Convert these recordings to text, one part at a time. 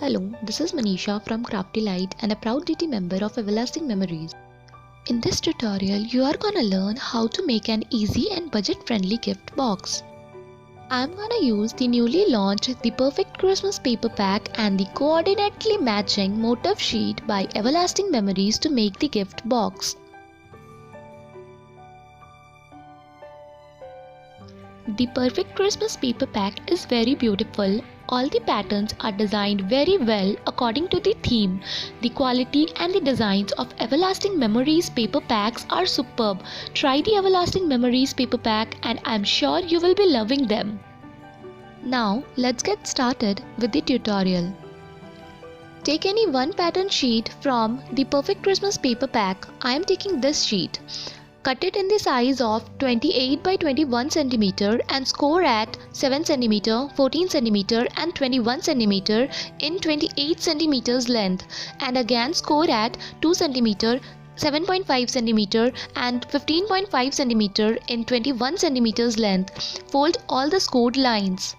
Hello, this is Manisha from Crafty Light and a proud DT member of Everlasting Memories. In this tutorial, you are gonna learn how to make an easy and budget-friendly gift box. I'm gonna use the newly launched The Perfect Christmas Paper Pack and the coordinately matching motif sheet by Everlasting Memories to make the gift box. The Perfect Christmas Paper Pack is very beautiful. All the patterns are designed very well according to the theme. The quality and the designs of Everlasting Memories paper packs are superb. Try the Everlasting Memories paper pack and I'm sure you will be loving them. Now let's get started with the tutorial. Take any one pattern sheet from the Perfect Christmas paper pack. I am taking this sheet. Cut it in the size of 28 by 21 cm and score at 7 cm, 14 cm and 21 cm in 28 cm length, and again score at 2 cm, 7.5 cm and 15.5 cm in 21 cm length. Fold all the scored lines.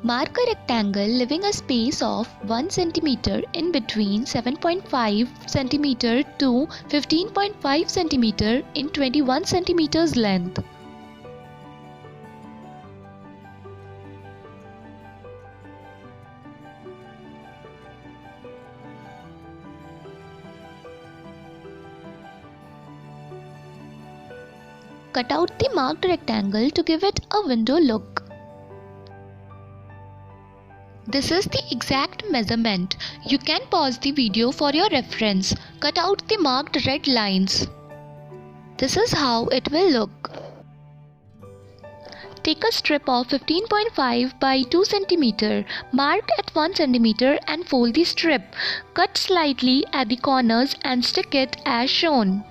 Mark a rectangle leaving a space of 1 cm in between 7.5 cm to 15.5 cm in 21 cm length. Cut out the marked rectangle to give it a window look. This is the exact measurement. You can pause the video for your reference. Cut out the marked red lines. This is how it will look. Take a strip of 15.5 by 2 cm, mark at 1 cm and fold the strip. Cut slightly at the corners and stick it as shown.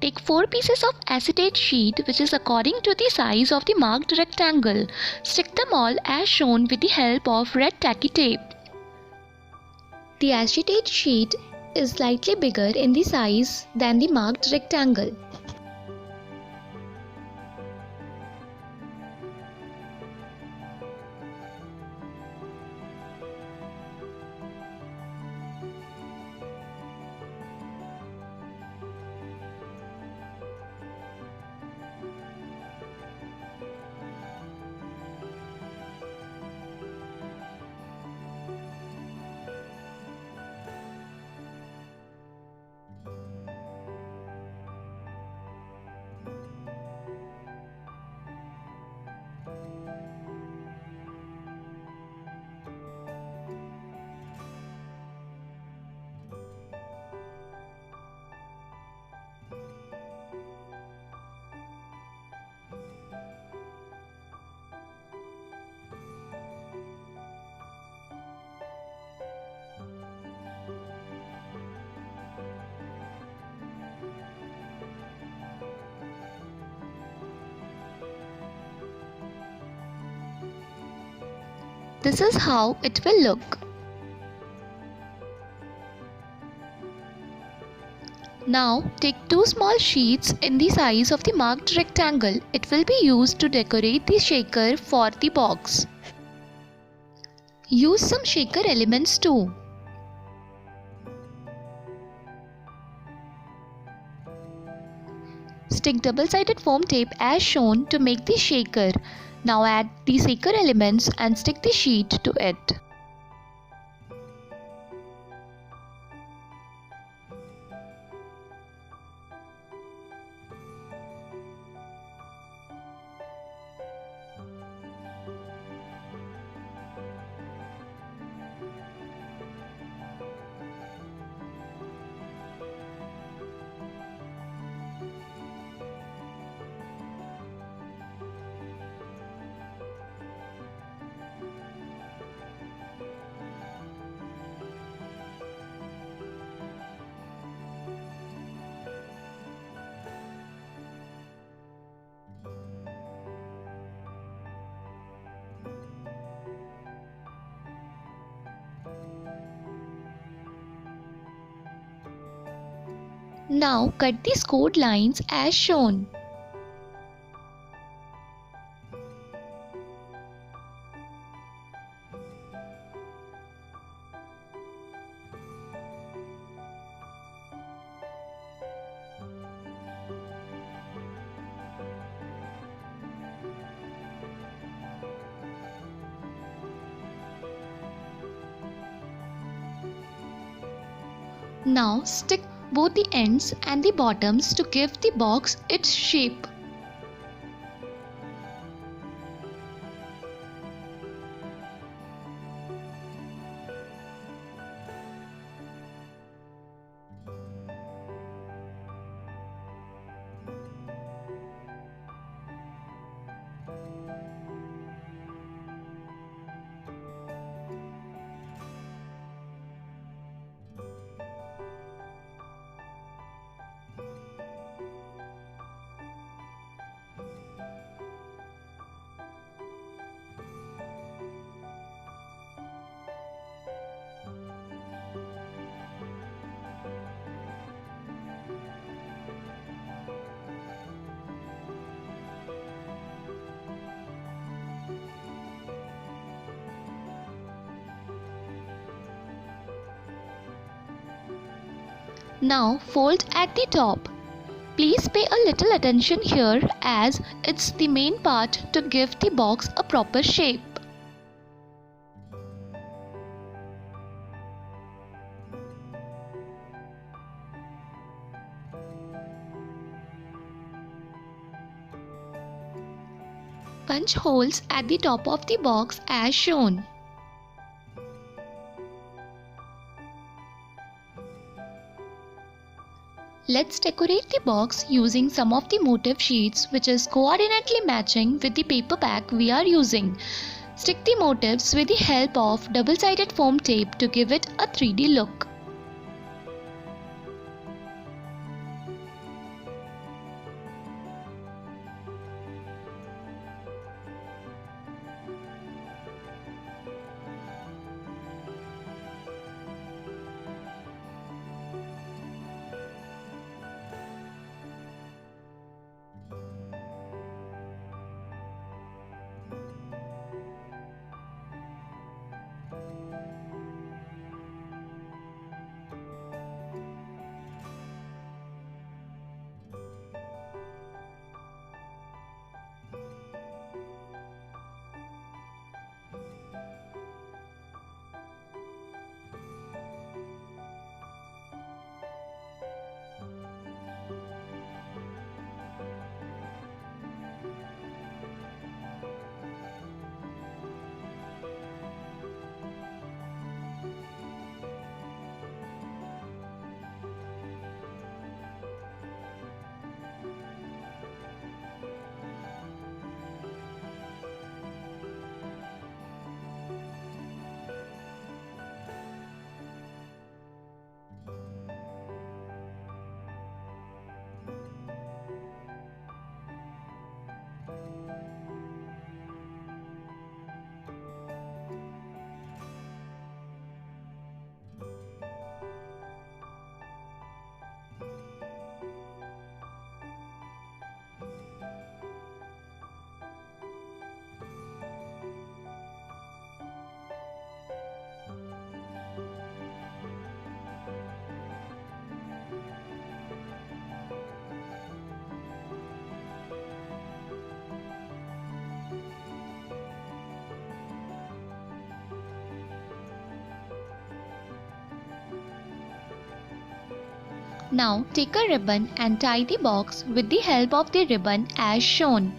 Take 4 pieces of acetate sheet which is according to the size of the marked rectangle. Stick them all as shown with the help of red tacky tape. The acetate sheet is slightly bigger in the size than the marked rectangle. This is how it will look. Now take 2 small sheets in the size of the marked rectangle. It will be used to decorate the shaker for the box. Use some shaker elements too. Stick double-sided foam tape as shown to make the shaker. Now add the shaker elements and stick the sheet to it. Now cut the scored lines as shown. Now stick both the ends and the bottoms to give the box its shape. Now fold at the top. Please pay a little attention here as it's the main part to give the box a proper shape. Punch holes at the top of the box as shown. Let's decorate the box using some of the motif sheets which is coordinately matching with the paper pack we are using. Stick the motifs with the help of double-sided foam tape to give it a 3D look. Now take a ribbon and tie the box with the help of the ribbon as shown.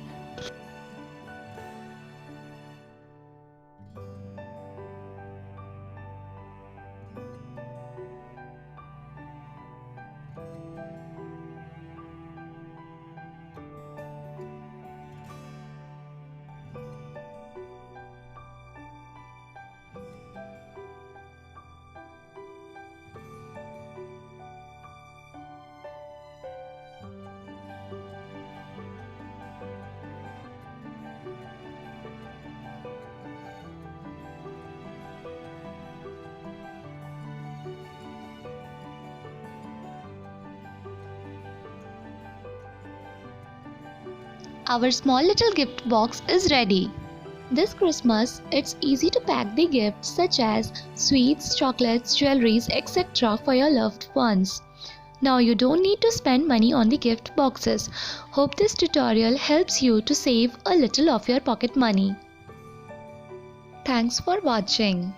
our small little gift box is ready. This Christmas, it's easy to pack the gifts such as sweets, chocolates, jewelries, etc. for your loved ones. Now you don't need to spend money on the gift boxes. Hope this tutorial helps you to save a little of your pocket money. Thanks for watching.